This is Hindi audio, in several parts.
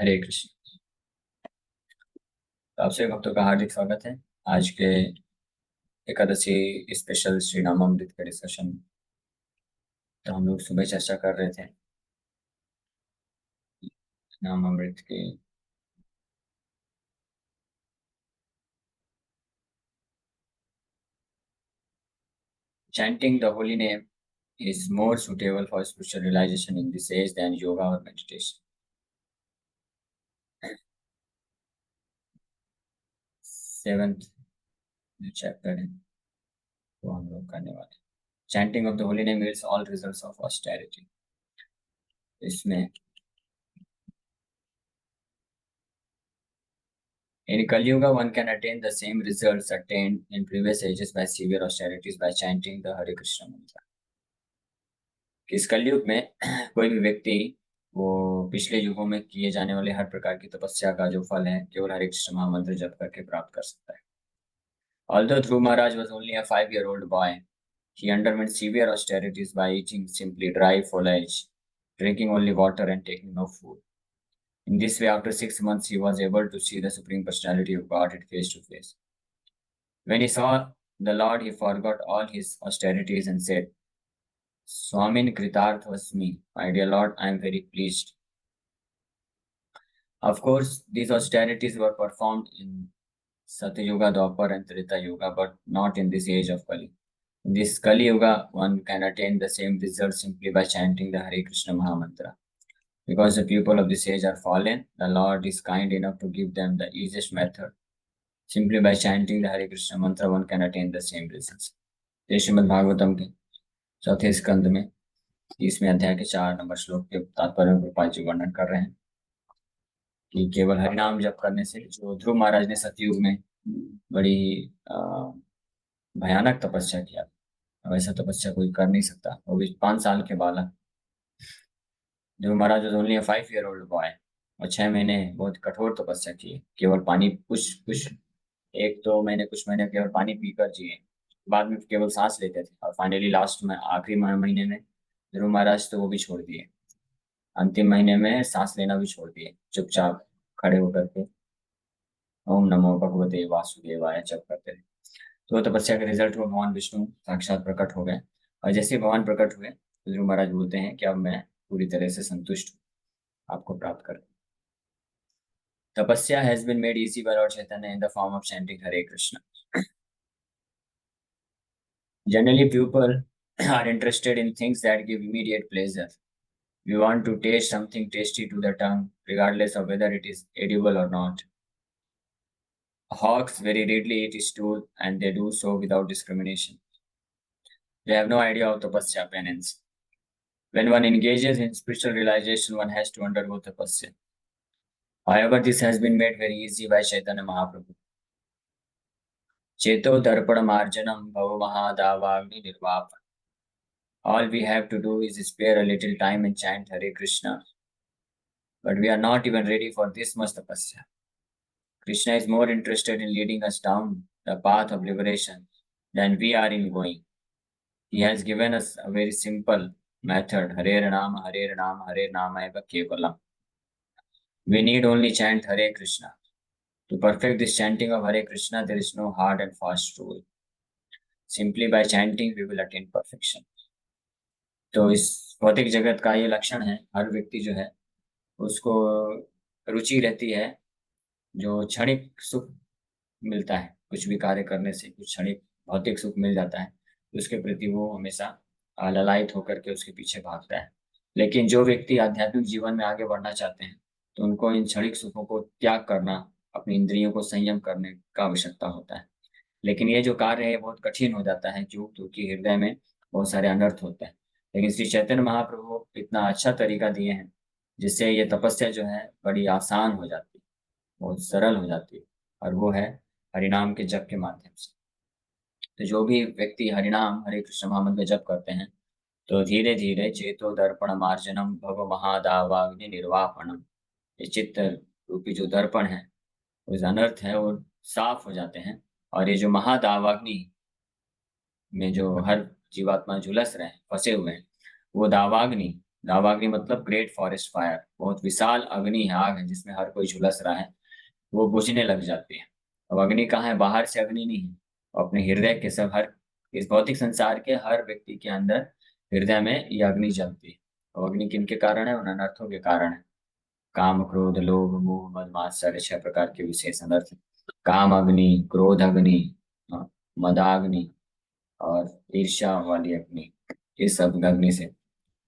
हरे कृष्ण। तो आप सभी भक्तों का हार्दिक स्वागत है आज के एकादशी स्पेशल श्री नामामृत के डिस्कशन। तो हम लोग सुबह चर्चा कर रहे थे नामामृत की। Chanting the holy name is more suitable for spiritual realization in this age than yoga or meditation. Seventh chapter है वो हम लोग करने वाले। Chanting of the holy name yields all results of austerity। इसमें in Kali Yuga, one can attain the same results attained in previous ages by severe austerities by chanting the Hare Krishna mantra। कि इस कलयुग में कोई भी व्यक्ति वो पिछले युगों में किए जाने वाले हर प्रकार की तपस्या का जो फल है केवल हरे कृष्ण महामंत्र जप करके प्राप्त कर सकता है। Although Dhruv Maharaj was only a 5-year-old boy, he underwent severe austerities by eating simply dry foliage, drinking only water and taking no food. In this way, after 6 months, he was able to see the Supreme Personality of Godhead face to face. When he saw the Lord, he forgot all his austerities and said, Swamin Kritarthvasmi, my dear Lord, I am very pleased. Of course, these austerities were performed in Satyuga, Dwapar, and Treta Yuga, but not in this age of Kali. In this Kali Yuga, one can attain the same result simply by chanting the Hare Krishna Mahamantra. Because the people of this age are fallen, the Lord is kind enough to give them the easiest method. Simply by chanting the Hare Krishna mantra, one can attain the same results. ये श्रीमद् भागवतम के चौथे स्कंद में 30वें अध्याय के 4 नंबर श्लोक के तात्पर्य गोपाल जी वर्णन कर रहे हैं कि केवल हरिनाम जप करने से, जो ध्रुव महाराज ने सतयुग में बड़ी भयानक तपस्या किया, वैसा तपस्या कोई कर नहीं सकता। वो भी 5 साल के बालक। ध्रुव महाराज वॉज ओनली 5-year-old बॉय और 6 महीने बहुत कठोर तपस्या की, केवल पानी कुछ 1-2 महीने कुछ महीने केवल पानी पीकर जिए, बाद में केवल सांस लेते थे और फाइनली लास्ट में आखिरी महीने में ध्रुव महाराज तो वो भी छोड़ दिए। अंतिम महीने में सांस लेना भी छोड़ दिए, चुपचाप खड़े होकर के ओम नमो भगवते वासुदेवाय जप करते रहे। तो तपस्या के रिजल्ट में भगवान विष्णु साक्षात प्रकट हो गए और जैसे भगवान प्रकट हुए तो ध्रुव महाराज बोलते हैं कि अब मैं पूरी तरह से संतुष्ट हूँ आपको प्राप्त कर। तपस्या has been made easy by Lord Chaitanya in the form of chanting Hare Krishna. Generally, people are interested in things that give immediate pleasure. We want to taste something tasty to the tongue, regardless of whether it is edible or not. Hawks very readily eat stool, and they do so without discrimination. They have no idea of tapasya penance. When one engages in spiritual realization, one has to undergo tapasya. However, this has been made very easy by Chaitanya Mahaprabhu. Cheto darpan marjanam bhava mahadavagni nirvapa. All we have to do is spare a little time and chant Hare Krishna. But we are not even ready for this much tapasya. Krishna is more interested in leading us down the path of liberation than we are in going. He has given us a very simple method, Hare Nama, Hare Nama, Hare Nama eva kevalam. We need only chant Hare Krishna. To perfect this chanting of Hare Krishna, there is no hard and fast rule. Simply by chanting, we will attain perfection. तो इस भौतिक जगत का ये लक्षण है, हर व्यक्ति जो है उसको रुचि रहती है जो क्षणिक सुख मिलता है, कुछ भी कार्य करने से कुछ क्षणिक भौतिक सुख मिल जाता है, उसके प्रति वो हमेशा ललायत होकर के उसके पीछे भागता है। लेकिन जो व्यक्ति आध्यात्मिक जीवन में आगे बढ़ना चाहते हैं तो उनको इन क्षणिक सुखों को त्याग करना, अपनी इंद्रियों को संयम करने का आवश्यकता होता है। लेकिन ये जो कार्य है बहुत कठिन हो जाता है क्योंकि हृदय में बहुत सारे अनर्थ होते हैं। लेकिन श्री चैतन्य महाप्रभु इतना अच्छा तरीका दिए हैं जिससे ये तपस्या जो है बड़ी आसान हो जाती है, बहुत सरल हो जाती है, और वो है हरिनाम के जप के माध्यम से। तो जो भी व्यक्ति हरिनाम हरे कृष्ण महामंत्र जप करते हैं तो धीरे धीरे चेतो दर्पण मार्जनम भव महादावाग्नि निर्वापणम, ये चित्त रूपी जो दर्पण है उस अनर्थ है वो साफ हो जाते हैं। और ये जो महादावाग्नि में जो हर जीवात्मा झुलस रहे हैं, फंसे हुए हैं, वो दावाग्नि दावाग्नि मतलब ग्रेट फॉरेस्ट फायर, बहुत विशाल अग्नि है, आग है जिसमें हर कोई झुलस रहा है, वो बुझने लग जाती है। अब अग्नि कहाँ है? बाहर से अग्नि नहीं है, वो अपने हृदय के सब हर इस भौतिक संसार के हर व्यक्ति के अंदर हृदय में ये अग्नि जलती है। और अग्नि किनके कारण है? उन अनर्थों के कारण है। काम, क्रोध, लोभ, मोह, मद, मात्सर्य, 6 प्रकार के विशेष अनर्थ। काम अग्नि, क्रोध अग्नि, मदाग्नि और ईर्ष्या वाली अग्नि, ये सब अग्नि से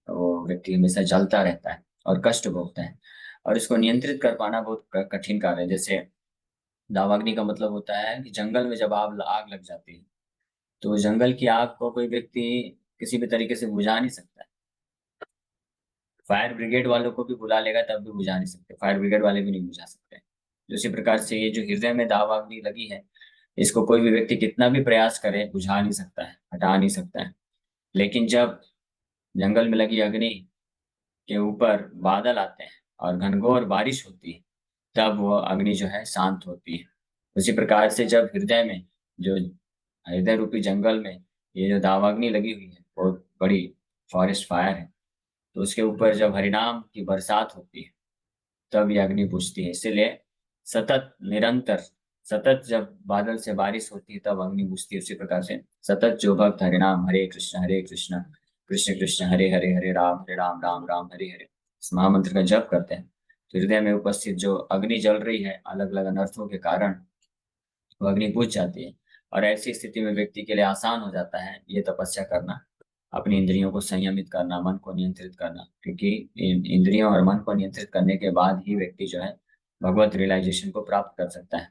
वो व्यक्ति हमेशा जलता रहता है और कष्ट भोगता है। और इसको नियंत्रित कर पाना बहुत कठिन कार्य है। जैसे दावाग्नि का मतलब होता है कि जंगल में जब आग आग लग जाती है, तो जंगल की आग को कोई व्यक्ति किसी भी तरीके से बुझा नहीं सकता है। फायर ब्रिगेड वालों को भी बुला लेगा तब भी बुझा नहीं सकते, फायर ब्रिगेड वाले भी नहीं बुझा सकते। तो इसी प्रकार से ये जो हृदय में दावाग्नि लगी है, इसको कोई भी व्यक्ति कितना भी प्रयास करे बुझा नहीं सकता है, हटा नहीं सकता है। लेकिन जब जंगल में लगी अग्नि के ऊपर बादल आते हैं और घनघोर बारिश होती है, तब वो अग्नि जो है शांत होती है। उसी प्रकार से जब हृदय में, जो हृदय रूपी जंगल में ये जो दावाग्नि लगी हुई है, बहुत बड़ी फॉरेस्ट फायर है, तो उसके ऊपर जब हरिनाम की बरसात होती है, तब ये अग्नि बुझती है। इसीलिए सतत, निरंतर, सतत जब बादल से बारिश होती है तब अग्नि बुझती है। उसी प्रकार से सतत जो भक्त हरिनाम, हरे कृष्ण कृष्ण कृष्ण हरे हरे, हरे राम राम राम हरे हरे, इस महामंत्र का जप करते हैं, तो हृदय में उपस्थित जो अग्नि जल रही है अलग अलग अनर्थों के कारण, वो अग्नि बुझ जाती है। और ऐसी स्थिति में व्यक्ति के लिए आसान हो जाता है ये तपस्या करना, अपनी इंद्रियों को संयमित करना, मन को नियंत्रित करना, क्योंकि इन इंद्रियों और मन को नियंत्रित करने के बाद ही व्यक्ति जो है भगवत रियलाइजेशन को प्राप्त कर सकता है।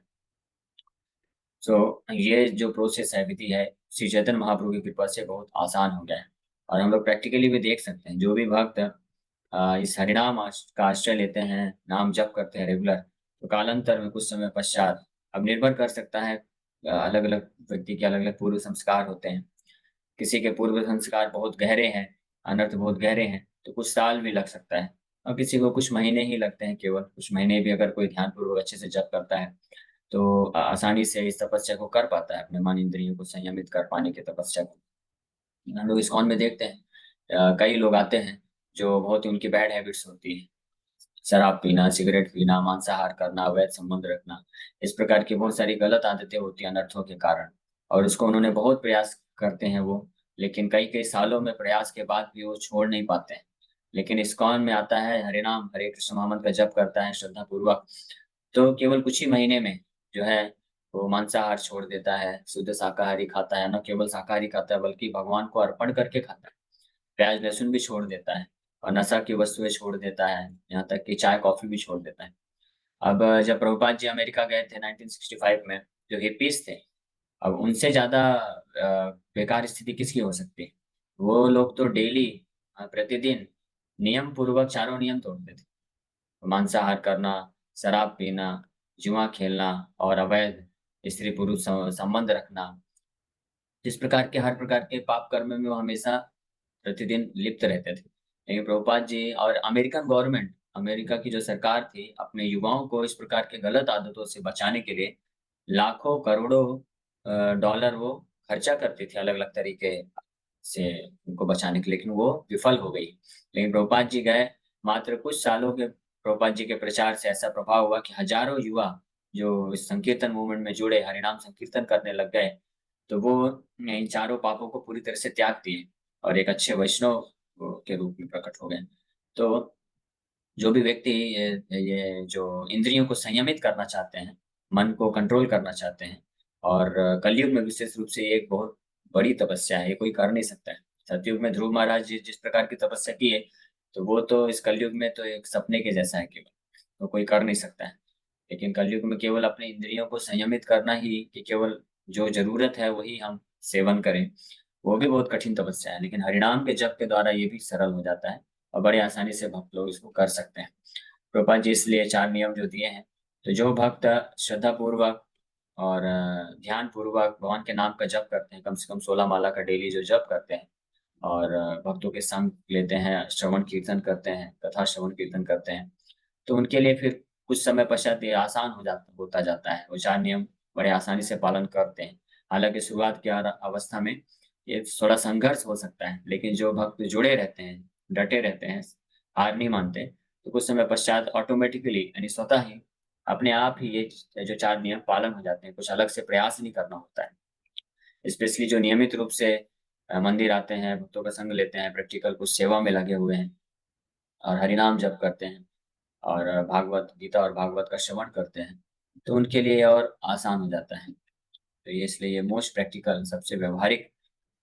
सो ये जो प्रोसेस है, विधि है, श्री चैतन्य महाप्रभु की कृपा से बहुत आसान हो गया है। और हम लोग प्रैक्टिकली भी देख सकते हैं, जो भी भक्त इस हरिनाम का आश्रय लेते हैं, नाम जप करते हैं रेगुलर, तो कालांतर में कुछ समय पश्चात, अब निर्भर कर सकता है, अलग अलग व्यक्ति के अलग अलग पूर्व संस्कार होते हैं। किसी के पूर्व संस्कार बहुत गहरे हैं, अनर्थ बहुत गहरे हैं, तो कुछ साल भी लग सकता है। और किसी को कुछ महीने ही लगते हैं, केवल कुछ महीने भी अगर कोई ध्यान पूर्वक अच्छे से जप करता है, तो आसानी से इस तपस्या को कर पाता है, अपने मन इंद्रियों को संयमित कर पाने की तपस्या को। हम लोग इस्कॉन में देखते हैं, कई लोग आते हैं जो बहुत ही उनकी बैड हैबिट्स होती है, शराब पीना, सिगरेट पीना, मांसाहार करना, अवैध संबंध रखना, इस प्रकार की बहुत सारी गलत आदतें होती हैं अनर्थों के कारण। और उसको उन्होंने बहुत प्रयास करते हैं वो, लेकिन कई कई सालों में प्रयास के बाद भी वो छोड़ नहीं पाते हैं। लेकिन इस्कॉन में आता है, हरिनाम हरे कृष्ण महामंत्र का जप करता है श्रद्धा पूर्वक, तो केवल कुछ ही महीने में जो है वो मांसाहार छोड़ देता है, शुद्ध शाकाहारी खाता है, न केवल शाकाहारी खाता है बल्कि भगवान को अर्पण करके खाता है, प्याज लहसुन भी छोड़ देता है, और नशा की वस्तुएं छोड़ देता है, यहाँ तक कि चाय कॉफी भी छोड़ देता है। अब जब प्रभुपाद जी अमेरिका गए थे 1965 में, जो हिप्पीज थे, अब उनसे ज्यादा बेकार स्थिति किसकी हो सकती है? वो लोग तो डेली, प्रतिदिन नियम पूर्वक चारों नियम तोड़ते थे, मांसाहार करना, शराब पीना, जुआ खेलना और अवैध स्त्री पुरुष संबंध रखना, जिस प्रकार के हर प्रकार के पाप कर्म में वो हमेशा प्रतिदिन लिप्त रहते थे। लेकिन प्रभुपाद जी और अमेरिकन गवर्नमेंट, अमेरिका की जो सरकार थी, अपने युवाओं को इस प्रकार के गलत आदतों से बचाने के लिए लाखों करोड़ों डॉलर वो खर्चा करती थी अलग अलग तरीके से उनको बचाने के लिए, लेकिन वो विफल हो गई। लेकिन प्रभुपाद जी गए, मात्र कुछ सालों के प्रभुपाद जी के प्रचार से ऐसा प्रभाव हुआ कि हजारों युवा जो इस संकीर्तन मूवमेंट में जुड़े, हरिनाम संकीर्तन करने लग गए, तो वो इन चारों पापों को पूरी तरह से त्याग दिए और एक अच्छे वैष्णव के रूप में प्रकट हो गए। तो जो भी व्यक्ति ये जो इंद्रियों को संयमित करना चाहते हैं, मन को कंट्रोल करना चाहते हैं, और कलयुग में विशेष रूप से ये एक बहुत बड़ी तपस्या है, ये कोई कर नहीं सकता है। सतयुग में ध्रुव महाराज जी जिस प्रकार की तपस्या की है, तो वो तो इस कलयुग में तो एक सपने के जैसा है केवल, तो कोई कर नहीं सकता है। लेकिन कलयुग में केवल अपने इंद्रियों को संयमित करना ही, कि केवल जो जरूरत है वही हम सेवन करें, वो भी बहुत कठिन तपस्या है। लेकिन हरिनाम के जप के द्वारा ये भी सरल हो जाता है और बड़े आसानी से भक्त लोग इसको कर सकते हैं। प्रभुपाद जी इसलिए 4 नियम जो दिए हैं, तो जो भक्त श्रद्धा पूर्वक और ध्यान पूर्वक भगवान के नाम का जप करते हैं, कम से कम 16 माला का डेली जो जप करते हैं, और भक्तों के संग लेते हैं, श्रवण कीर्तन करते हैं, कथा श्रवण कीर्तन करते हैं, तो उनके लिए फिर कुछ समय पश्चात ये आसान होता जाता है, वो 4 नियम बड़े आसानी से पालन करते हैं। हालांकि शुरुआत की अवस्था में ये थोड़ा संघर्ष हो सकता है, लेकिन जो भक्त जुड़े रहते हैं, डटे रहते हैं, हार नहीं मानते, तो कुछ समय पश्चात ऑटोमेटिकली यानी स्वतः ही अपने आप ही ये जो 4 नियम पालन हो जाते हैं, कुछ अलग से प्रयास नहीं करना होता है। स्पेशली जो नियमित रूप से मंदिर आते हैं, भक्तों का संग लेते हैं, प्रैक्टिकल कुछ सेवा में लगे हुए हैं और हरिनाम जप करते हैं और भागवत गीता और भागवत का श्रवण करते हैं, तो उनके लिए और आसान हो जाता है। तो ये इसलिए ये मोस्ट प्रैक्टिकल सबसे व्यवहारिक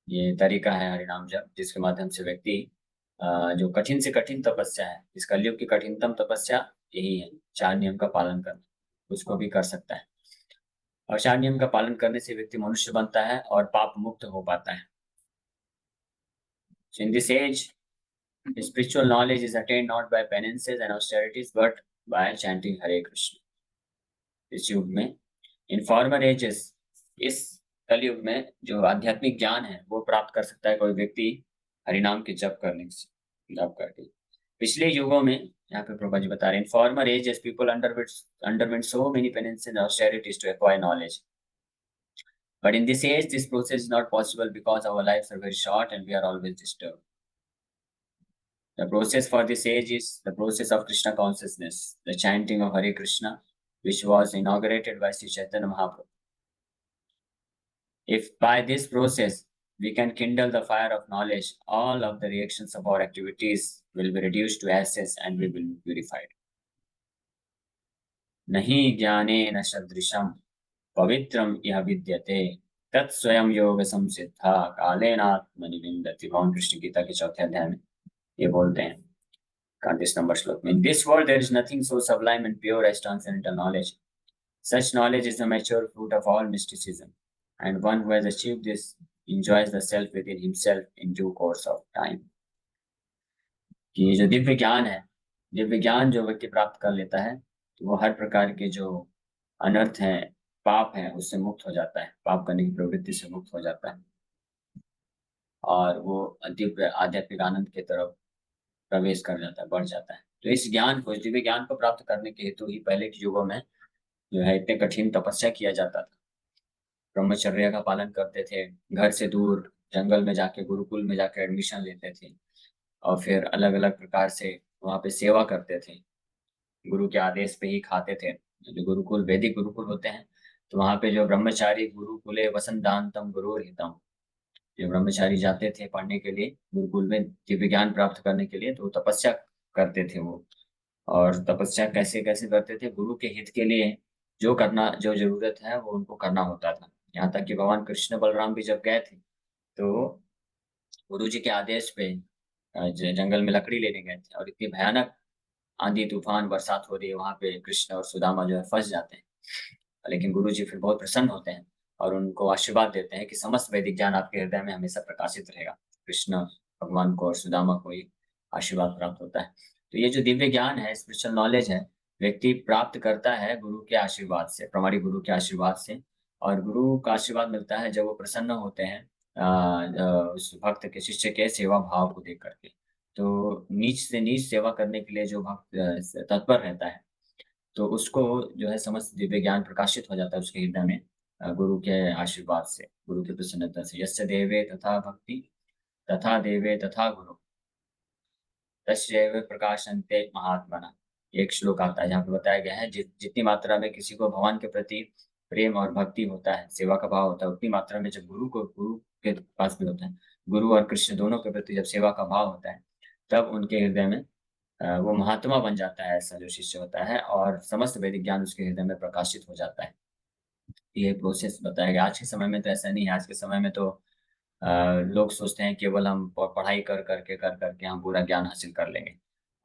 ये तरीका है हरिनाम जप, जिसके माध्यम से व्यक्ति जो कठिन से कठिन तपस्या है, इस कलयुग की कठिनतम तपस्या यही है, 4 नियम का पालन करना, उसको भी कर सकता है। और 4 नियम का पालन करने से व्यक्ति मनुष्य बनता है और पाप मुक्त हो पाता है। So in this age, spiritual knowledge is attained not by penances and austerities, but by chanting Hare Krishna. इस युग में, इन फॉर्मर एजेस, इस कलयुग में जो आध्यात्मिक ज्ञान है वो प्राप्त कर सकता है कोई व्यक्ति हरिनाम के जप करने से, जप करके। पिछले युगों में, यहाँ पे प्रभा जी बता रहे हैं, in former ages people underwent so many penances and austerities to acquire knowledge. But in this age, this process is not possible because our lives are very short and we are always disturbed. The process for this age is the process of Krishna consciousness, the chanting of Hare Krishna, which was inaugurated by Sri Chaitanya Mahaprabhu. If by this process we can kindle the fire of knowledge, all of the reactions of our activities will be reduced to ashes and we will be purified. Nahi jnane सदृशम पवित्रम यह विद्यते तत् स्वयं योग संसिद्धा कालेनात्मनि विन्दति। भगवान कृष्ण गीता के 4थे अध्याय में ये बोलते हैं 31 नंबर श्लोक में, In this world there is nothing so sublime and pure as transcendental knowledge. Such knowledge is the mature fruit of all mysticism, and one who has achieved this enjoys the self within himself in due course of time. कि ये जो दिव्य ज्ञान है, दिव्य ज्ञान जो व्यक्ति प्राप्त कर लेता है, तो वो हर प्रकार के जो अनर्थ हैं, पाप है, उससे मुक्त हो जाता है, पाप करने की प्रवृत्ति से मुक्त हो जाता है और वो दिव्य आध्यात्मिक आनंद की तरफ प्रवेश कर जाता है, बढ़ जाता है। तो इस ज्ञान को, इस दिव्य ज्ञान को प्राप्त करने के हेतु ही पहले के युगों में जो है इतने कठिन तपस्या किया जाता था। ब्रह्मचर्य का पालन करते थे, घर से दूर जंगल में जाके, गुरुकुल में जाके एडमिशन लेते थे और फिर अलग अलग प्रकार से वहाँ पे सेवा करते थे, गुरु के आदेश पे ही खाते थे। जो गुरुकुल, वैदिक गुरुकुल होते हैं, तो वहाँ पे जो ब्रह्मचारी गुरुकुले वसंतांतम गुरुर्हितम, जो ब्रह्मचारी जाते थे पढ़ने के लिए गुरुकुल में दिव्य ज्ञान प्राप्त करने के लिए, तो तपस्या करते थे वो। और तपस्या कैसे कैसे करते थे? गुरु के हित के लिए जो करना, जो जरूरत है वो उनको करना होता था। यहाँ तक कि भगवान कृष्ण बलराम भी जब गए थे तो गुरु जी के आदेश पे जंगल में लकड़ी लेने गए थे और इतनी भयानक आंधी तूफान बरसात हो रही है, वहां पे कृष्ण और सुदामा जो है फंस जाते हैं। लेकिन गुरु जी फिर बहुत प्रसन्न होते हैं और उनको आशीर्वाद देते हैं कि समस्त वैदिक ज्ञान आपके हृदय में हमेशा प्रकाशित रहेगा। कृष्ण भगवान को और सुदामा को ये आशीर्वाद प्राप्त होता है। तो ये जो दिव्य ज्ञान है, स्पिरिचुअल नॉलेज है, व्यक्ति प्राप्त करता है गुरु के आशीर्वाद से, प्रामाणिक गुरु के आशीर्वाद से। और गुरु का आशीर्वाद मिलता है जब वो प्रसन्न होते हैं उस भक्त के, शिष्य के सेवा भाव को देख करके। तो नीच से नीच सेवा करने के लिए जो भक्त तत्पर रहता है, तो उसको जो है समस्त दिव्य ज्ञान प्रकाशित हो जाता है उसके हृदय में गुरु के आशीर्वाद से, गुरु की प्रसन्नता से। यस्य देवे तथा भक्ति तथा देवे तथा गुरु तस्यैव प्रकाशन्ते महात्मना। एक श्लोक आता है जहाँ पे बताया गया है जितनी मात्रा में किसी को भगवान के प्रति प्रेम और भक्ति होता है, सेवा का भाव होता है, उतनी मात्रा में जब गुरु के पास भी होता है, गुरु और कृष्ण दोनों के प्रति जब सेवा का भाव होता है, तब उनके हृदय में वो महात्मा बन जाता है, ऐसा जो शिष्य होता है, और समस्त वैदिक ज्ञान उसके हृदय में प्रकाशित हो जाता है। ये प्रोसेस बताया गया। आज के समय में तो ऐसा नहीं है। आज के समय में तो लोग सोचते हैं केवल हम पढ़ाई कर करके हम पूरा ज्ञान हासिल कर लेंगे,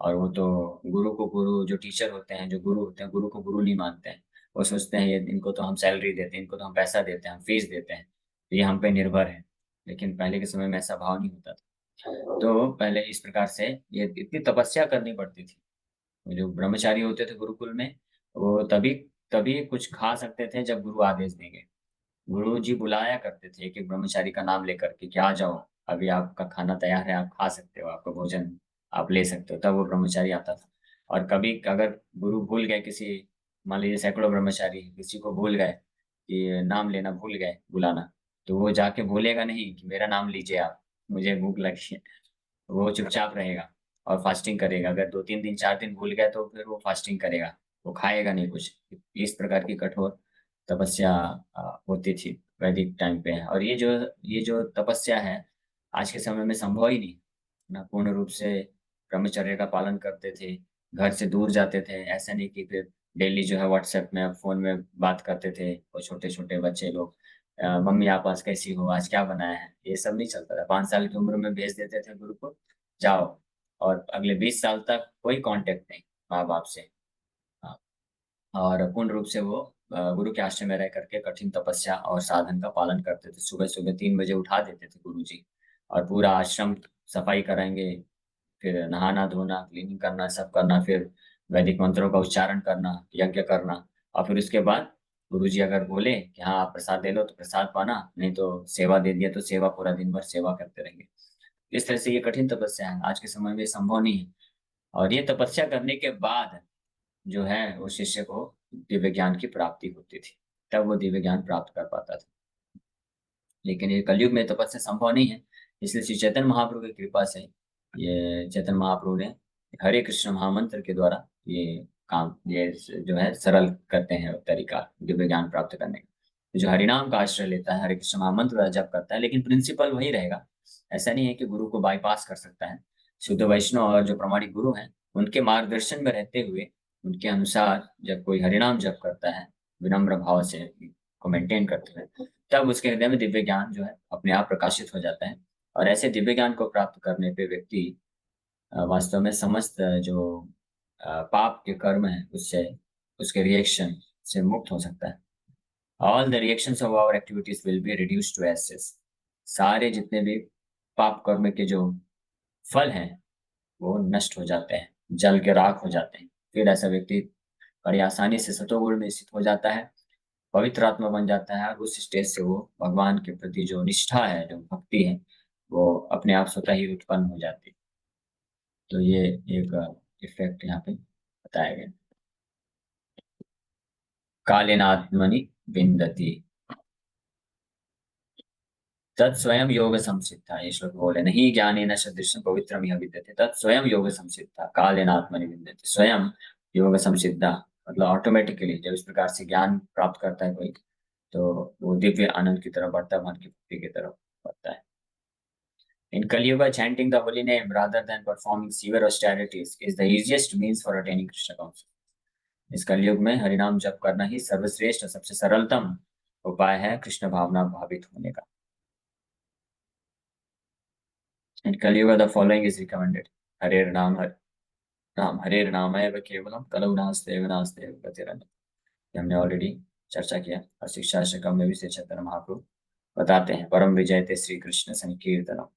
और वो तो गुरु को गुरु, जो टीचर होते हैं, जो गुरु होते हैं, गुरु को गुरु नहीं मानते हैं। वो सोचते हैं ये इनको तो हम सैलरी देते हैं, इनको तो हम पैसा देते हैं, हम फीस देते हैं, ये हम पे निर्भर है। लेकिन पहले के समय में ऐसा भाव नहीं होता था। तो पहले इस प्रकार से ये इतनी तपस्या करनी पड़ती थी। जो ब्रह्मचारी होते थे गुरुकुल में, वो तभी तभी कुछ खा सकते थे जब गुरु आदेश देंगे। गुरु जी बुलाया करते थे एक एक ब्रह्मचारी का नाम लेकर के कि आ जाओ, अभी आपका खाना तैयार है, आप खा सकते हो, आपका भोजन आप ले सकते हो। तब वो ब्रह्मचारी आता था। और कभी अगर गुरु भूल गए किसी, मान लीजिए सैकड़ों ब्रह्मचारी किसी को भूल गए कि नाम लेना भूल गए, बुलाना, तो वो जाके बोलेगा नहीं कि मेरा नाम लीजिए आप, मुझे भूख लगी है। वो चुपचाप रहेगा और फास्टिंग करेगा। अगर 2-3 दिन 4 दिन भूल गया तो फिर वो फास्टिंग करेगा, वो खाएगा नहीं कुछ। इस प्रकार की कठोर तपस्या होती थी वैदिक टाइम पे। और ये जो तपस्या है आज के समय में संभव ही नहीं ना। पूर्ण रूप से ब्रह्मचर्य का पालन करते थे, घर से दूर जाते थे। ऐसा नहीं कि फिर डेली जो है व्हाट्सएप में फोन में बात करते थे। वो छोटे छोटे बच्चे लोग, मम्मी आप आज कैसी हो, आज क्या बनाया है, ये सब नहीं चलता था। 5 साल की उम्र में भेज देते थे गुरु को, जाओ। और अगले 20 साल तक कोई कांटेक्ट नहीं माँ बाप से। हाँ, और पूर्ण रूप से वो गुरु के आश्रम में रह करके कठिन तपस्या और साधन का पालन करते थे। सुबह सुबह 3 बजे उठा देते थे गुरु जी, और पूरा आश्रम सफाई कराएंगे, फिर नहाना धोना क्लीनिंग करना सब करना, फिर वैदिक मंत्रों का उच्चारण करना, यज्ञ करना। और फिर उसके बाद गुरु जी अगर बोले कि हाँ आप प्रसाद ले लो तो प्रसाद पाना, नहीं तो सेवा दे दिया तो सेवा, पूरा दिन भर सेवा करते रहेंगे। इस तरह से ये कठिन तपस्या है, आज के समय में ये संभव नहीं है। और ये तपस्या करने के बाद जो है वो शिष्य को दिव्य ज्ञान की प्राप्ति होती थी, तब वो दिव्य ज्ञान प्राप्त कर पाता था। लेकिन ये कलयुग में तपस्या संभव नहीं है। इसलिए श्री चैतन्य महाप्रभु की कृपा से ये चैतन्य महाप्रभु ने हरे कृष्ण महामंत्र के द्वारा ये काम, ये जो है सरल करते हैं तरीका दिव्य ज्ञान प्राप्त करने का। तो जो हरिनाम का आश्रय लेता है, हरे कृष्ण महामंत्र का जप करता है, लेकिन प्रिंसिपल वही रहेगा। ऐसा नहीं है कि गुरु को बाईपास कर सकता है। शुद्ध वैष्णव और जो प्रामाणिक गुरु हैं उनके मार्गदर्शन में रहते हुए, उनके अनुसार जब कोई हरिनाम जप करता है विनम्र भाव से को मेंटेन करते हुए, तब उसके हृदय में दिव्य ज्ञान जो है अपने आप प्रकाशित हो जाता है। और ऐसे दिव्य ज्ञान को प्राप्त करने पे व्यक्ति वास्तव में समस्त जो पाप के कर्म है उससे, उसके रिएक्शन से मुक्त हो सकता है। All the reactions of our activities will be reduced to ashes. सारे जितने भी पाप कर्म के जो फल हैं वो नष्ट हो जाते हैं, जल के राख हो जाते हैं। फिर ऐसा व्यक्ति बड़ी आसानी से सतोगुण में स्थित हो जाता है, पवित्र आत्मा बन जाता है। और उस स्टेज से वो भगवान के प्रति जो निष्ठा है, जो भक्ति है, वो अपने आप स्वतः ही उत्पन्न हो जाती है। तो ये एक इफेक्ट यहाँ पे बताया गया। कालेनात्मनि विन्दति तत्स्वयं योग संसिद्धा। ये श्लोक बोले, नहीं ज्ञानेन सदृशं पवित्रम यह विद्यते तत्स्वयं योग संसिद्धा कालेनात्मनि विन्दति। स्वयं योग संसिद्धा मतलब ऑटोमेटिकली जब इस प्रकार से ज्ञान प्राप्त करता है कोई, तो वो दिव्य आनंद की तरफ बढ़ता है, मन की भक्ति की तरफ बढ़ता है। In Kali Yuga, chanting the holy name rather than performing severe austerities is the easiest means for attaining Krishna consciousness. इस कलयुग में हरिनाम जप करना ही सर्वश्रेष्ठ और सबसे सरलतम उपाय है कृष्ण भावना भावित होने का। In Kali Yuga, the following is recommended: हरे नाम राम हरे नामैव केवलम कलौ नास्त्येव नास्त्येव गतिरन्यथा। ये हमने ऑलरेडी चर्चा किया। और शिक्षा शकम में भी श्री चैतन्य महाप्रभु बताते हैं, परम विजयते Shri Krishna संकीर्तनम।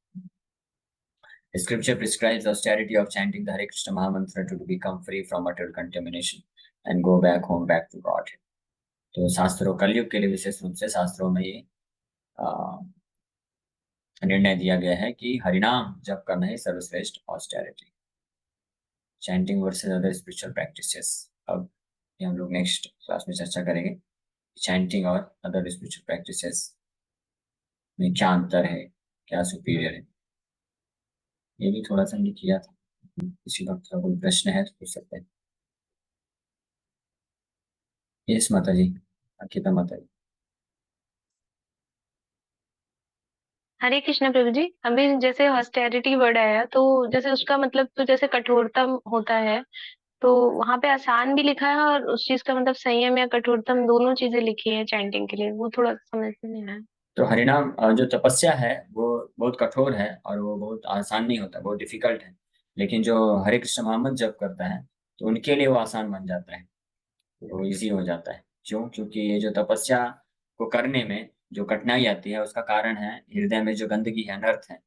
Scripture prescribes the austerity of chanting the Hare Krishna Mahamantra to become free from utter contamination and go back home, back to God. तो शास्त्रों, कलयुग के लिए विशेष रूप से शास्त्रों में ये निर्णय दिया गया है कि हरिनाम जप करना ही सर्वश्रेष्ठ austerity. Chanting versus other spiritual practices, अब ये हम लोग नेक्स्ट क्लास में चर्चा करेंगे। चैंटिंग और अदर स्पिरिचुअल प्रैक्टिसेस में क्या अंतर है, क्या सुपीरियर है, ये भी थोड़ा सा हमने किया था। किसी वक्त का कोई प्रश्न है तो पूछ सकते हैं। यस माता जी, अंकिता माता जी। हरे कृष्ण प्रभु जी। अभी जैसे हॉस्टेरिटी वर्ड आया तो जैसे उसका मतलब तो जैसे कठोरतम होता है, तो वहां पे आसान भी लिखा है और उस चीज का मतलब संयम या कठोरतम दोनों चीजें लिखी है चैंटिंग के लिए, वो थोड़ा समझ में नहीं आया। तो हरिनाम जो तपस्या है वो बहुत कठोर है और वो बहुत आसान नहीं होता, बहुत डिफिकल्ट है। लेकिन जो हरे कृष्ण महामंत्र जप करता है तो उनके लिए वो आसान बन जाता है, वो इजी हो जाता है। क्यों? क्योंकि ये जो तपस्या को करने में जो कठिनाई आती है उसका कारण है हृदय में जो गंदगी है, अनर्थ है,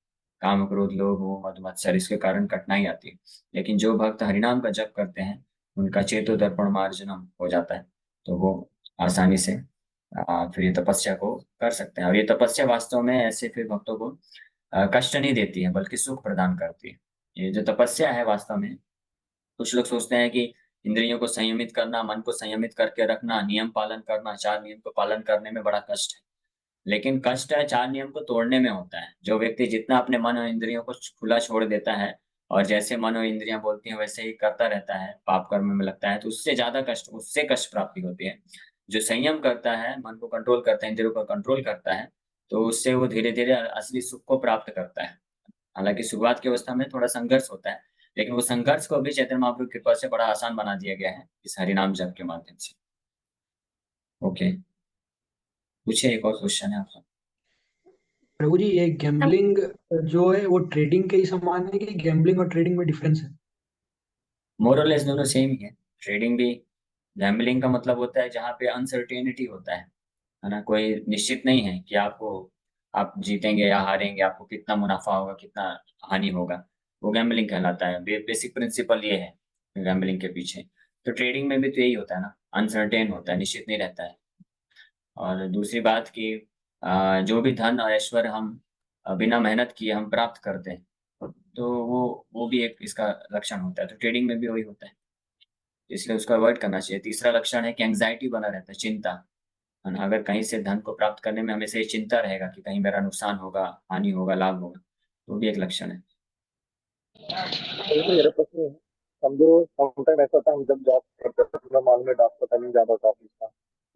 काम क्रोध लोभ मोह मद मत्सर, इसके कारण कठिनाई आती है। लेकिन जो भक्त हरिनाम का जप करते हैं उनका चेतो दर्पण मार्जनम हो जाता है, तो वो आसानी से फिर ये तपस्या को कर सकते हैं। और ये तपस्या वास्तव में ऐसे फिर भक्तों को कष्ट नहीं देती है बल्कि सुख प्रदान करती है। ये जो तपस्या है वास्तव में, कुछ लोग सोचते हैं कि इंद्रियों को संयमित करना, मन को संयमित करके रखना, नियम पालन करना, 4 नियम को पालन करने में बड़ा कष्ट है। लेकिन कष्ट है 4 नियम को तोड़ने में होता है। जो व्यक्ति जितना अपने मन और इंद्रियों को खुला छोड़ देता है और जैसे मनो इंद्रियां बोलती हैं वैसे ही करता रहता है, पाप कर्म में लगता है, तो उससे ज्यादा कष्ट, उससे कष्ट प्राप्ति होती है। जो संयम करता है, मन को कंट्रोल करता है, इंद्रियों को कंट्रोल करता है, तो उससे वो धीरे धीरे असली सुख को प्राप्त करता है। हालांकि शुरुआत की अवस्था में थोड़ा संघर्ष होता है, लेकिन वो संघर्ष को भी चैतन्य महाप्रभु की कृपा से बड़ा आसान बना दिया गया है इस हरिनाम जप के माध्यम से। ओके, पूछिए, एक और क्वेश्चन है आपका। प्रभु जी, ये गैम्बलिंग जो है वो ट्रेडिंग के ही समान है कि गैम्बलिंग और ट्रेडिंग में डिफरेंस है? मोर और लेस दोनों सेम ही है। ट्रेडिंग भी, गैम्बलिंग का मतलब होता है जहाँ पे अनसर्टेनिटी होता है ना, कोई निश्चित नहीं है कि आपको, आप जीतेंगे या हारेंगे, आपको कितना मुनाफा होगा, कितना हानि होगा, वो गैम्बलिंग कहलाता है। बेसिक प्रिंसिपल ये है गैम्बलिंग के पीछे। तो ट्रेडिंग में भी तो यही होता है ना, अनसर्टेन होता है, निश्चित नहीं रहता है। और दूसरी बात कि जो भी धन और ऐश्वर्य हम बिना मेहनत किए हम प्राप्त करते हैं, तो वो भी एक इसका लक्षण होता है। तो ट्रेडिंग में भी वही होता है, इसलिए उसको अवॉइड करना चाहिए। तीसरा लक्षण है कि एंग्जाइटी बना रहता है, चिंता, है ना। अगर कहीं से धन को प्राप्त करने में हमेशा ये चिंता रहेगा कि कहीं मेरा नुकसान होगा, हानि होगा, लाभ होगा, तो भी एक लक्षण है। तो मेरा प्रश्न है, हम जो समटाइम ऐसा होता है, हम जब जॉब करते हैं तो हमें मालूम है आपका टाइमिंग ज्यादा होता है ऑफिस का,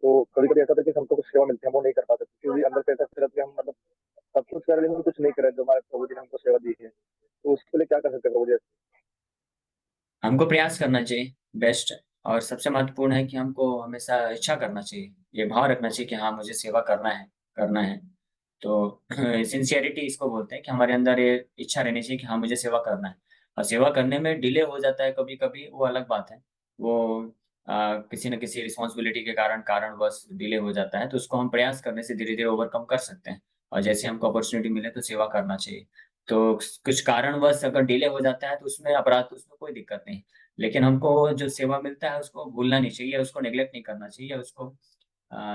तो कभी कभी ऐसा होता है कि हमको कुछ सेवा मिलती है, हम वो नहीं कर पाते क्योंकि अंदर से ऐसा फील होता है कि हम मतलब सब कुछ कर रहे हैं, लेकिन कुछ नहीं कर रहे जो हमारे प्रभु जी ने हमको सेवा दी है। तो उसके लिए क्या कर सकते हैं प्रभु जी? हमको प्रयास करना चाहिए बेस्ट। और सबसे महत्वपूर्ण है कि हमको हमेशा इच्छा करना चाहिए, ये भाव रखना चाहिए कि हाँ मुझे सेवा करना है, करना है। तो सिंसियरिटी इसको बोलते हैं कि हमारे अंदर ये इच्छा रहनी चाहिए कि हाँ मुझे सेवा करना है। और सेवा करने में डिले हो जाता है कभी कभी, वो अलग बात है। वो किसी न किसी रिस्पॉन्सिबिलिटी के कारण बस डिले हो जाता है, तो उसको हम प्रयास करने से धीरे धीरे ओवरकम कर सकते हैं। और जैसे हमको अपॉर्चुनिटी मिले तो सेवा करना चाहिए। तो कुछ कारणवश अगर डिले हो जाता है तो उसमें अपराध, तो उसमें कोई दिक्कत नहीं। लेकिन हमको जो सेवा मिलता है उसको भूलना नहीं चाहिए, उसको नेग्लेक्ट नहीं करना चाहिए, उसको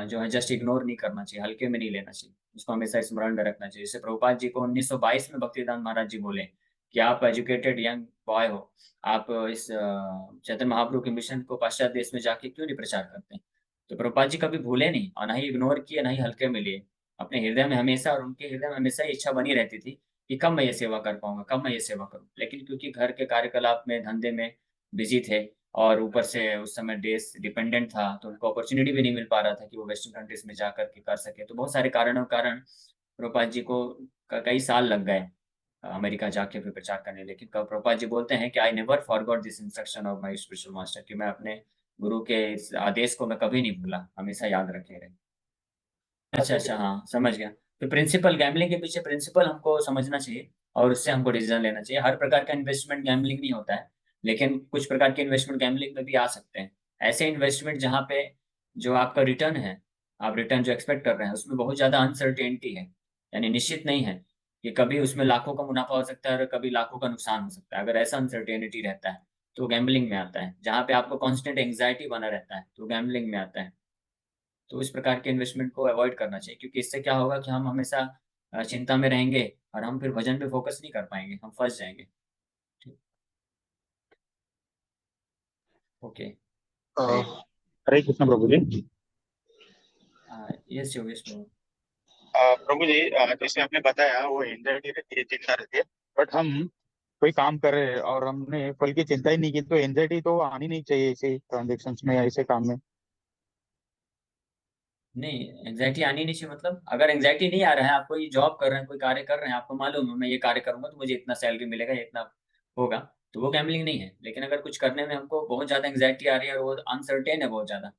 जो है जस्ट इग्नोर नहीं करना चाहिए, हल्के में नहीं लेना चाहिए, उसको हमेशा स्मरण में रखना चाहिए। जैसे प्रभुपाद जी को 1922 में भक्तिवेदांत महाराज जी बोले कि आप एजुकेटेड यंग बॉय हो, आप इस चैतन्य महाप्रभु के मिशन को पाश्चात्य देश में जाके क्यों नहीं प्रचार करते? तो प्रभुपाद जी कभी भूले नहीं और ना ही इग्नोर किए, ना ही हल्के में लिए। अपने हृदय में हमेशा, और उनके हृदय में हमेशा ये इच्छा बनी रहती थी कि कब मैं ये सेवा कर पाऊंगा, कब मैं ये सेवा करूं। लेकिन क्योंकि घर के कार्यकलाप में, धंधे में बिजी थे, और ऊपर से उस समय देश डिपेंडेंट था, तो उनको अपॉर्चुनिटी भी नहीं मिल पा रहा था कि वो वेस्टर्न कंट्रीज में जाकर के कर सके। तो बहुत सारे कारणों के कारण प्रभुपाद जी को कई साल लग गए अमेरिका जाके फिर प्रचार करने। लेकिन प्रभुपाद जी बोलते हैं कि I never forgot this instruction of my spiritual master, कि मैं अपने गुरु के इस आदेश को मैं कभी नहीं भूला, हमेशा याद रखे रहे। अच्छा अच्छा, हाँ समझ गया। तो प्रिंसिपल, गैम्बलिंग के पीछे प्रिंसिपल हमको समझना चाहिए और उससे हमको डिसीजन लेना चाहिए। हर प्रकार का इन्वेस्टमेंट गैम्बलिंग नहीं होता है, लेकिन कुछ प्रकार के इन्वेस्टमेंट गैम्बलिंग में भी आ सकते हैं। ऐसे इन्वेस्टमेंट जहाँ पे जो आपका रिटर्न है, आप रिटर्न जो एक्सपेक्ट कर रहे हैं उसमें बहुत ज्यादा अनसर्टेनिटी है, यानी निश्चित नहीं है कि कभी उसमें लाखों का मुनाफा हो सकता है और कभी लाखों का नुकसान हो सकता है। अगर ऐसा अनसर्टेनिटी रहता है तो गैम्बलिंग में आता है। जहाँ पे आपको कांस्टेंट एंग्जाइटी बना रहता है तो गैम्बलिंग में आता है। तो इस प्रकार के इन्वेस्टमेंट को अवॉइड करना चाहिए, क्योंकि इससे क्या होगा कि हम हमेशा चिंता में रहेंगे और हम फिर भजन पे फोकस नहीं कर पाएंगे, हम फंस जाएंगे। ठीक, ओके। अ, हरे कृष्ण प्रभु जी। यस योगेश प्रभु। प्रभु जी, जैसे आपने बताया वो एंजाइटी रहती है, चिंता रहती है, बट हम कोई काम कर रहे हैं और हमने फल की चिंता ही नहीं की, तो एंजाइटी तो आनी नहीं चाहिए ऐसे ट्रांजेक्शन में या ऐसे काम में। नहीं, एंजाइटी आनी नहीं चाहिए। मतलब अगर एंजाइटी नहीं आ रहा है, आप कोई जॉब कर रहे हैं, कोई कार्य कर रहे हैं, आपको मालूम है मैं ये कार्य करूंगा तो मुझे इतना सैलरी मिलेगा, ये इतना होगा, तो वो गैम्बलिंग नहीं है। लेकिन अगर कुछ करने में हमको बहुत ज्यादा एंजाइटी आ रही है और वो अनसर्टेन है बहुत ज्यादा,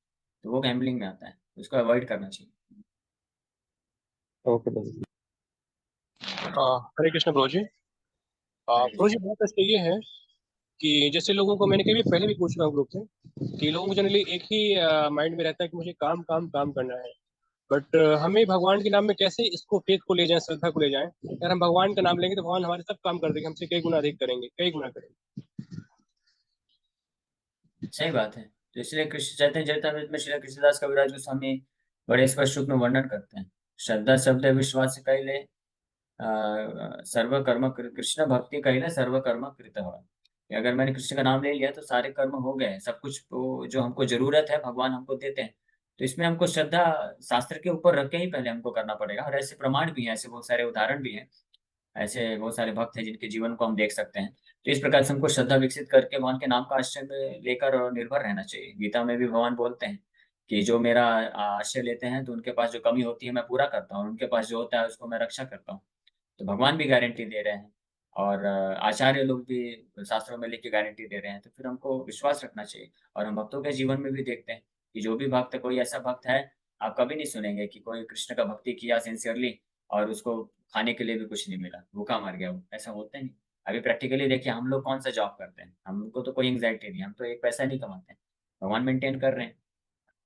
तो वो गैम्बलिंग में आता है, उसको अवॉइड करना चाहिए। ओके प्रभु जी। हरे कृष्ण प्रभु जी। हरे प्रभु जी, कृष्ण। बात ऐसे ये है कि जैसे लोगों को, मैंने कभी पहले भी पूछ रहा हूँ ग्रुप से, कि लोगों को जनरली एक ही माइंड में रहता है कि मुझे काम काम काम करना है। बट हमें भगवान के नाम में कैसे इसको फेथ को ले जाएं, श्रद्धा को ले जाएं? अगर हम भगवान का नाम लेंगे तो भगवान हमारे सब काम कर देंगे, हमसे कई गुना अधिक करेंगे, कई गुना करेंगे। सही बात है। तो इसलिए कृष्ण चैतन्य चरितमृत में श्री कृष्णदास कविराज गोस्वामी बड़े स्पष्ट रूप में वर्णन करते हैं, श्रद्धा शब्द है विश्वास कहले, सर्व कर्म कृष्ण भक्ति कहले सर्व कर्म कृत हो। कि अगर मैंने कृष्ण का नाम ले लिया तो सारे कर्म हो गए, सब कुछ जो हमको जरूरत है भगवान हमको देते हैं। तो इसमें हमको श्रद्धा शास्त्र के ऊपर रख के ही पहले हमको करना पड़ेगा, और ऐसे प्रमाण भी हैं, ऐसे बहुत सारे उदाहरण भी हैं ऐसे बहुत सारे भक्त हैं जिनके जीवन को हम देख सकते हैं। तो इस प्रकार से हमको श्रद्धा विकसित करके भगवान के नाम का आश्रय में लेकर और निर्भर रहना चाहिए। गीता में भी भगवान बोलते हैं कि जो मेरा आश्रय लेते हैं तो उनके पास जो कमी होती है मैं पूरा करता हूँ, उनके पास जो होता है उसको मैं रक्षा करता हूँ। तो भगवान भी गारंटी दे रहे हैं और आचार्य लोग भी शास्त्रों में लिख के गारंटी दे रहे हैं। तो फिर हमको विश्वास रखना चाहिए। और हम भक्तों के जीवन में भी देखते हैं कि जो भी भक्त, कोई ऐसा भक्त है, आप कभी नहीं सुनेंगे कि कोई कृष्ण का भक्ति किया सिंसियरली और उसको खाने के लिए भी कुछ नहीं मिला, भूखा मर गया वो, ऐसा होता ही नहीं। अभी प्रैक्टिकली देखिए, हम लोग कौन सा जॉब करते हैं, हमको तो कोई एंग्जाइटी नहीं, हम तो एक पैसा नहीं कमाते हैं, भगवान मेंटेन कर रहे हैं।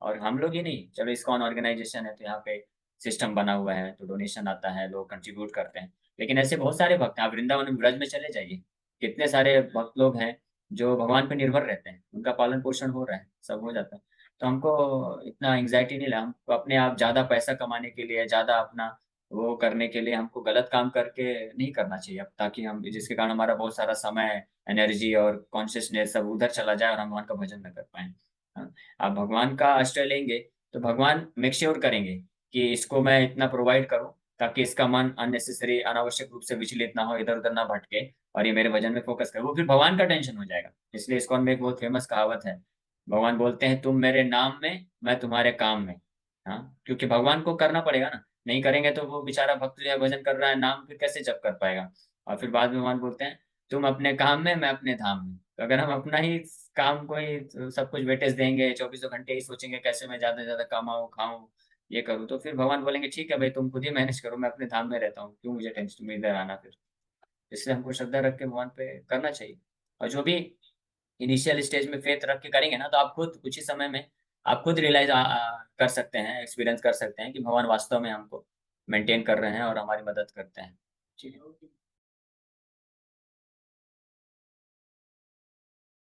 और हम लोग ही नहीं, चलो इस्कॉन ऑर्गेनाइजेशन है तो यहाँ पे सिस्टम बना हुआ है तो डोनेशन आता है, लोग कंट्रीब्यूट करते हैं। लेकिन ऐसे बहुत सारे भक्त हैं, आप वृंदावन ब्रज में चले जाइए, कितने सारे भक्त लोग हैं जो भगवान पे निर्भर रहते हैं, उनका पालन पोषण हो रहा है, सब हो जाता है। तो हमको इतना एंग्जाइटी नहीं, हमको अपने आप ज्यादा पैसा कमाने के लिए, ज्यादा अपना वो करने के लिए हमको गलत काम करके नहीं करना चाहिए अब, ताकि हम, जिसके कारण हमारा बहुत सारा समय, एनर्जी और कॉन्शियसनेस सब उधर चला जाए और हम भगवान का भजन न कर पाए। हाँ, आप भगवान का आश्रय लेंगे तो भगवान मेक श्योर करेंगे कि इसको मैं इतना प्रोवाइड करूं ताकि इसका मन अननेसेसरी, अनावश्यक रूप से विचलित ना हो, इधर उधर ना भटके और ये मेरे भजन में फोकस करे। वो फिर भगवान का टेंशन हो जाएगा। इसलिए इस्कॉन में एक बहुत फेमस कहावत है, भगवान बोलते हैं तुम मेरे नाम में, मैं तुम्हारे काम में। हाँ, क्योंकि भगवान को करना पड़ेगा ना, नहीं करेंगे तो वो बेचारा भक्त जो है भजन कर रहा है, नाम फिर कैसे जप कर पाएगा। और फिर बाद में भगवान बोलते हैं तुम अपने काम में, मैं अपने धाम में। तो अगर हम अपना ही काम को ही सब कुछ वेटेज देंगे, 24 घंटे ही सोचेंगे कैसे मैं ज्यादा से ज्यादा कमाऊं, खाऊं, ये करूं, तो फिर भगवान बोलेंगे ठीक है भाई, तुम खुद ही मैनेज करो, मैं अपने धाम में रहता हूँ, क्यों मुझे टेंशन में इधर आना फिर। इसलिए हमको श्रद्धा रख के भगवान पे करना चाहिए। और जो भी इनिशियल स्टेज में फेथ रख के करेंगे ना, तो आप खुद कुछ ही समय में आप खुद रियलाइज कर सकते हैं, एक्सपीरियंस कर सकते हैं कि भगवान वास्तव में हमको मेंटेन कर रहे हैं और हमारी मदद करते हैं। ठीक है।